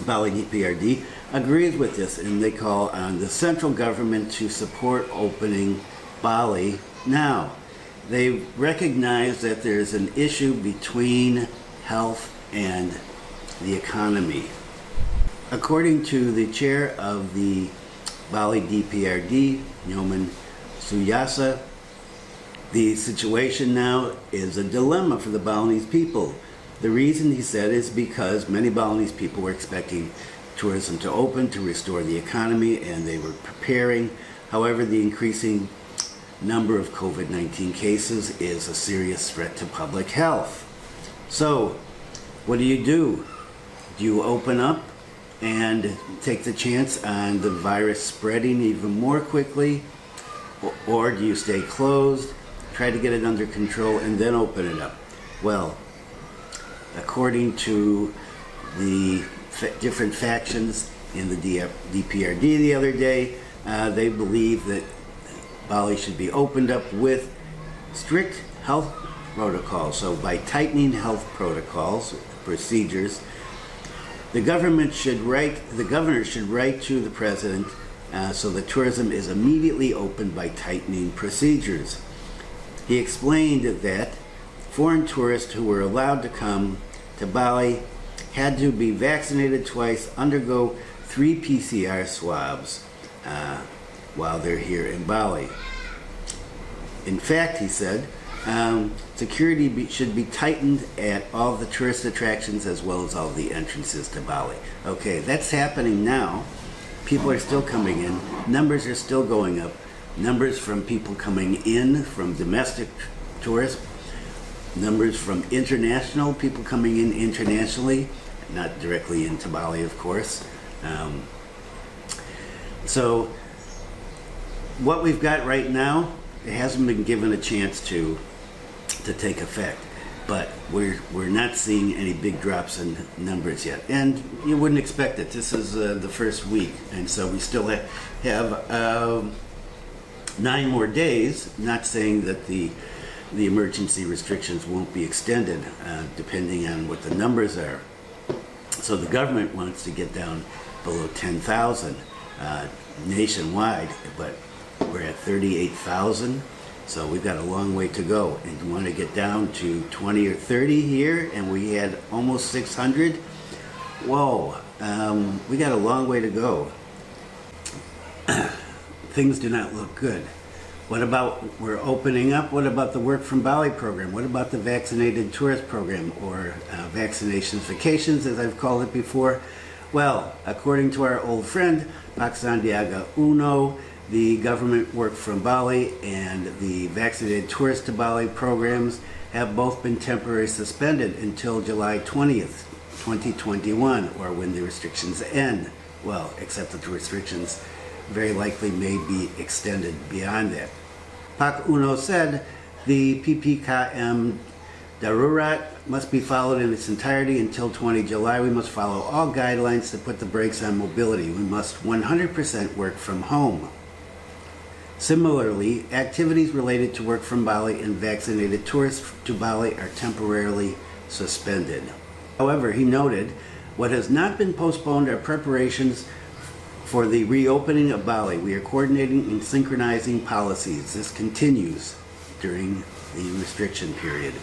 Bali DPRD, agrees with this, and they call on the central government to support opening Bali now. They recognize that there's an issue between health and the economy. According to the chair of the Bali DPRD, Nyoman Suyasa, the situation now is a dilemma for the Balinese people. The reason, he said, is because many Balinese people were expecting tourism to open to restore the economy, and they were preparing. However, the increasing number of COVID-19 cases is a serious threat to public health. So, what do? Do you open up and take the chance on the virus spreading even more quickly? Or do you stay closed, try to get it under control, and then open it up? Well, according to the different factions in the DPRD the other day, they believe that Bali should be opened up with strict health protocols. So by tightening health protocols, procedures, the governor should write to the president so that tourism is immediately opened by tightening procedures. He explained that foreign tourists who were allowed to come to Bali had to be vaccinated twice, undergo 3 PCR swabs while they're here in Bali. In fact, he said, security should be tightened at all the tourist attractions as well as all the entrances to Bali. Okay, that's happening now. People are still coming in. Numbers are still going up. Numbers from people coming in, from domestic tourists, numbers from international people coming in internationally, not directly into Bali, of course. So what we've got right now, it hasn't been given a chance to take effect, but we're not seeing any big drops in numbers yet, and you wouldn't expect it. This is the first week, and so we still have 9 more days. Not saying that the emergency restrictions won't be extended, depending on what the numbers are. So the government wants to get down below 10,000 nationwide, but we're at 38,000. So we've got a long way to go, and you want to get down to 20 or 30 here, and we had almost 600. Whoa, we got a long way to go. Things do not look good. What about, we're opening up, what about the Work from Bali program? What about the Vaccinated Tourist program, or Vaccinations Vacations, as I've called it before? Well, according to our old friend, Pak Sandiaga Uno, the government Work from Bali and the Vaccinated Tourist to Bali programs have both been temporarily suspended until July 20th, 2021, or when the restrictions end. Well, except that the restrictions very likely may be extended beyond that. Pak Uno said the PPKM Darurat must be followed in its entirety until 20 July. We must follow all guidelines to put the brakes on mobility. We must 100% work from home. Similarly, activities related to Work from Bali and vaccinated tourists to Bali are temporarily suspended. However, he noted, what has not been postponed are preparations for the reopening of Bali. We are coordinating and synchronizing policies. This continues during the restriction period.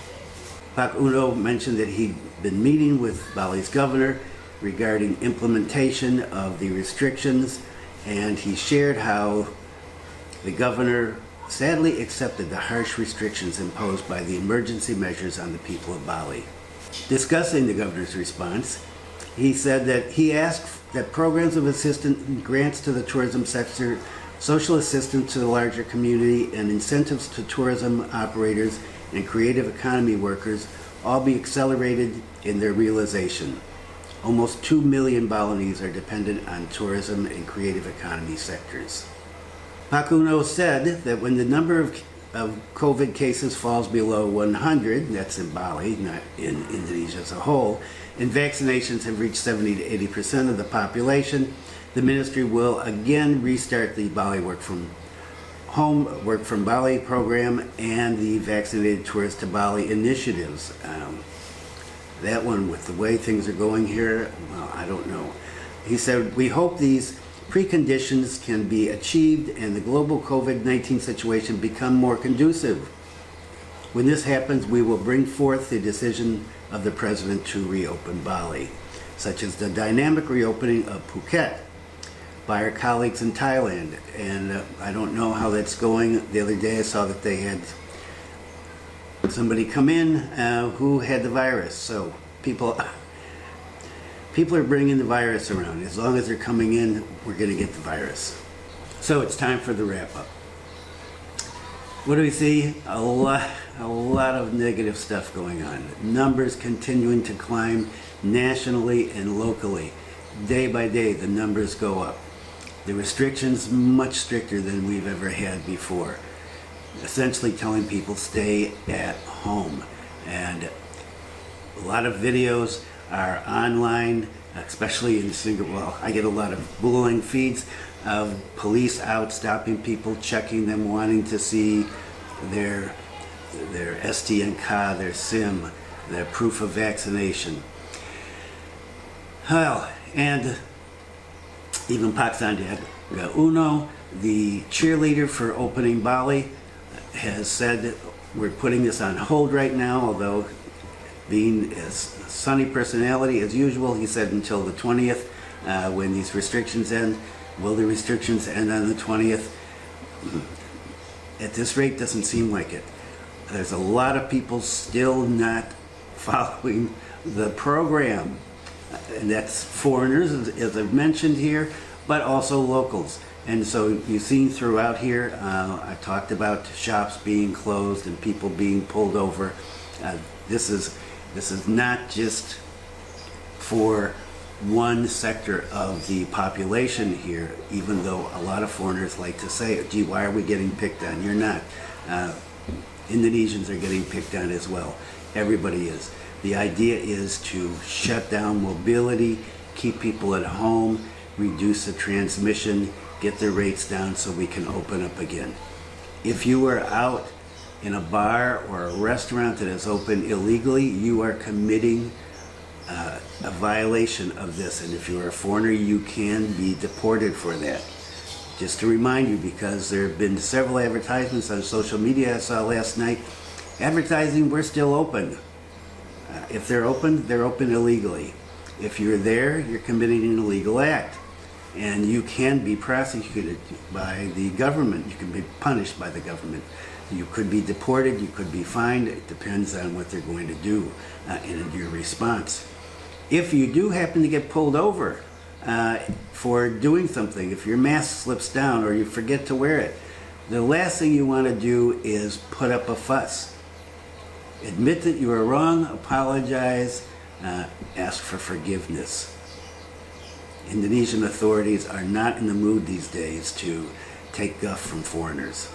Pak Uno mentioned that he'd been meeting with Bali's governor regarding implementation of the restrictions, and he shared how the governor sadly accepted the harsh restrictions imposed by the emergency measures on the people of Bali. Discussing the governor's response, he said that he asked that programs of assistance and grants to the tourism sector, social assistance to the larger community, and incentives to tourism operators and creative economy workers all be accelerated in their realization. Almost 2 million Balinese are dependent on tourism and creative economy sectors. Pak Uno said that when the number of COVID cases falls below 100, that's in Bali, not in Indonesia as a whole, and vaccinations have reached 70 to 80% of the population, the ministry will again restart the Bali Work from Bali program and the Vaccinated Tourist to Bali initiatives. That one, with the way things are going here, well, I don't know. He said, we hope these preconditions can be achieved and the global COVID-19 situation become more conducive. When this happens, we will bring forth the decision of the president to reopen Bali, such as the dynamic reopening of Phuket by our colleagues in Thailand. And I don't know how that's going. The other day I saw that they had somebody come in who had the virus. So people are bringing the virus around. As long as they're coming in, we're going to get the virus. So it's time for the wrap up. What do we see? A lot of negative stuff going on. Numbers continuing to climb nationally and locally. Day by day, the numbers go up. The restrictions much stricter than we've ever had before. Essentially telling people stay at home. And a lot of videos are online, especially in Singapore. Well, I get a lot of Buleleng feeds of police out stopping people, checking them, wanting to see their STNK, their SIM, their proof of vaccination. Well, and even Pak Sandiaga Uno, the cheerleader for opening Bali, has said we're putting this on hold right now, although being as sunny personality as usual, he said until the 20th when these restrictions end. Will the restrictions end on the 20th? At this rate, doesn't seem like it. There's a lot of people still not following the program. And that's foreigners, as I've mentioned here, but also locals. And so you've seen throughout here, I talked about shops being closed and people being pulled over. This is not just for one sector of the population here, even though a lot of foreigners like to say, gee, why are we getting picked on? You're not. Indonesians are getting picked on as well. Everybody is. The idea is to shut down mobility, keep people at home, reduce the transmission, get the rates down so we can open up again. If you are out in a bar or a restaurant that is open illegally, you are committing a violation of this, and if you're a foreigner, you can be deported for that. Just to remind you, because there have been several advertisements on social media I saw last night, advertising we're still open. If they're open illegally. If you're there, you're committing an illegal act, and you can be prosecuted by the government. You can be punished by the government. You could be deported, you could be fined. It depends on what they're going to do in your response. If you do happen to get pulled over for doing something, if your mask slips down or you forget to wear it, the last thing you want to do is put up a fuss. Admit that you are wrong, apologize, ask for forgiveness. Indonesian authorities are not in the mood these days to take guff from foreigners,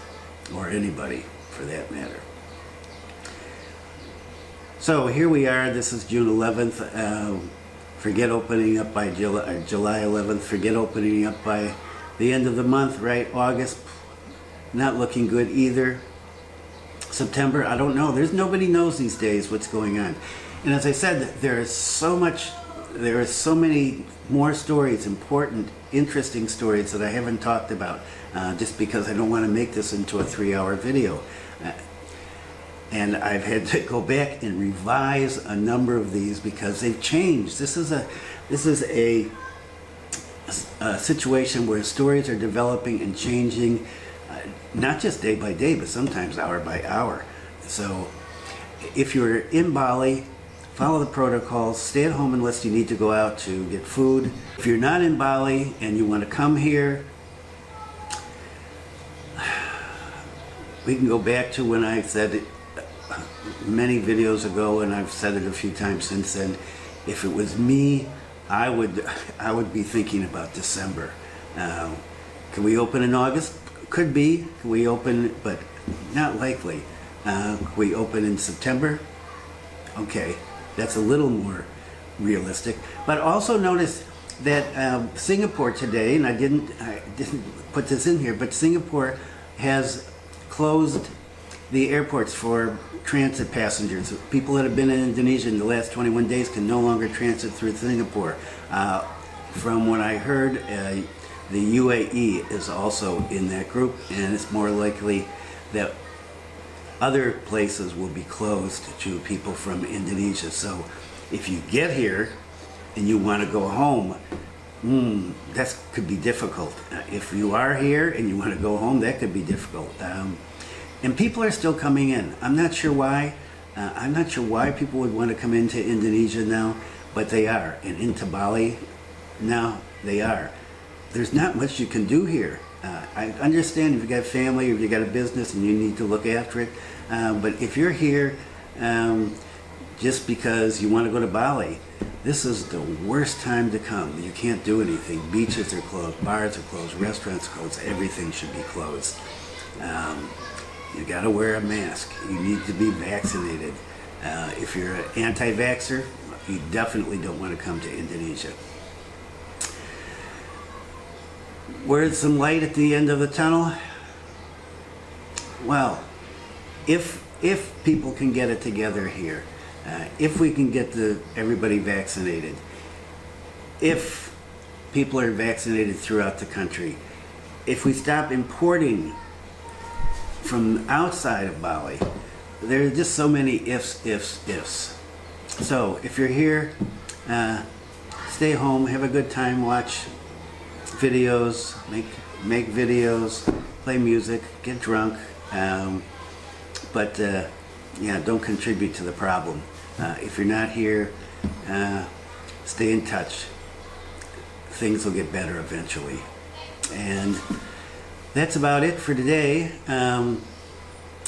or anybody for that matter. So here we are, this is June 11th. Forget opening up by July 11th, forget opening up by the end of the month, right? August, not looking good either. September, I don't know. Nobody knows these days what's going on. And as I said, there are so many more stories, important, interesting stories that I haven't talked about, just because I don't want to make this into a 3-hour video. And I've had to go back and revise a number of these because they've changed. This is a situation where stories are developing and changing, not just day by day, but sometimes hour by hour. So if you're in Bali, follow the protocols, stay at home unless you need to go out to get food. If you're not in Bali and you want to come here, we can go back to when I said it many videos ago, and I've said it a few times since then. If it was me, I would be thinking about December. Can we open in August? Could be. Can we open, but not likely. Can we open in September? Okay, that's a little more realistic. But also notice that Singapore today, and I didn't put this in here, but Singapore has closed the airports for transit passengers. People that have been in Indonesia in the last 21 days can no longer transit through Singapore. From what I heard, the UAE is also in that group, and it's more likely that other places will be closed to people from Indonesia. So if you get here and you want to go home, that could be difficult. If you are here and you want to go home, that could be difficult. And people are still coming in. I'm not sure why. I'm not sure why people would want to come into Indonesia now, but they are. And into Bali now, they are. There's not much you can do here. I understand if you got family, if you got a business and you need to look after it. But if you're here just because you want to go to Bali, this is the worst time to come. You can't do anything. Beaches are closed, bars are closed, restaurants are closed, everything should be closed. You got to wear a mask. You need to be vaccinated. If you're an anti-vaxxer, you definitely don't want to come to Indonesia. Where's some light at the end of the tunnel? Well, if people can get it together here, if we can get everybody vaccinated, if people are vaccinated throughout the country, if we stop importing from outside of Bali, there are just so many ifs. So if you're here, stay home, have a good time, watch videos, make videos, play music, get drunk, but yeah, don't contribute to the problem. If you're not here, stay in touch. Things will get better eventually. And that's about it for today.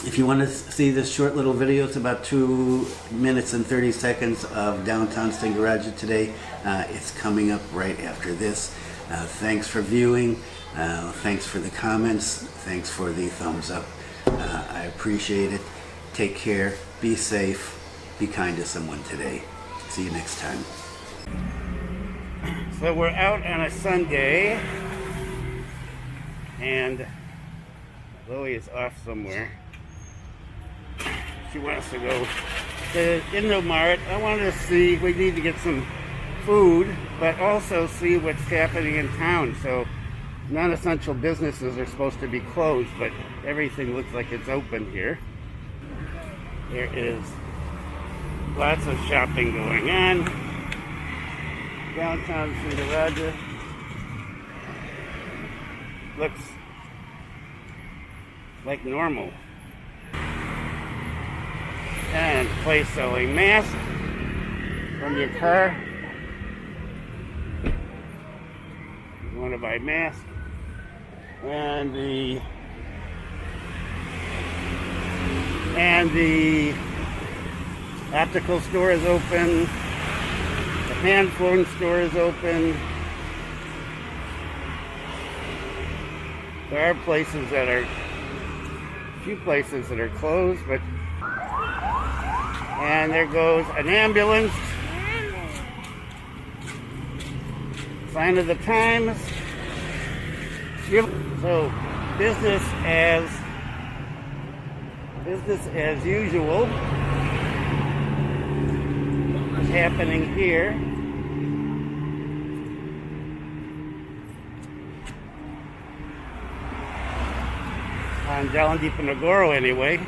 If you want to see this short little video, it's about 2 minutes and 30 seconds of downtown Singaraja today. It's coming up right after this. Thanks for viewing. Thanks for the comments. Thanks for the thumbs up. I appreciate it. Take care. Be safe. Be kind to someone today. See you next time. So we're out on a Sunday, and Chloe is off somewhere. She wants to go to Indomart. I wanted to see, we need to get some food, but also see what's happening in town. So non-essential businesses are supposed to be closed, but everything looks like it's open here. There is lots of shopping going on. Downtown Singaraja looks like normal. And place selling masks from your car. You want to buy masks. And the optical store is open. The hand phone store is open. There are places that are, a few places that are closed, but, and there goes an ambulance. Sign of the times. So business as usual. happening here. On Jalan Diponegoro anyway.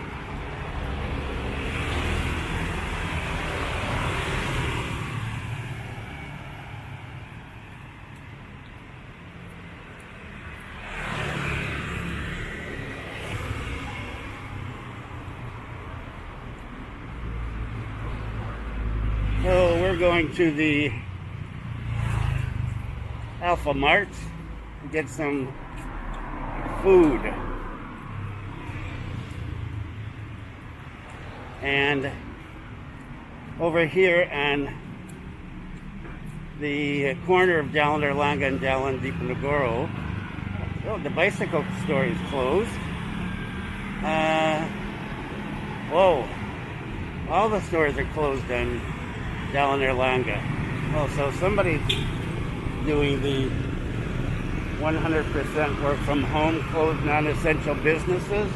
So we're going to the Alpha Mart to get some food. And over here on the corner of Jalan Erlangga and Jalan Diponegoro, oh, the bicycle store is closed. Whoa, all the stores are closed on Jalan Erlangga. Oh, so somebody's doing the 100% work from home, closed non-essential businesses.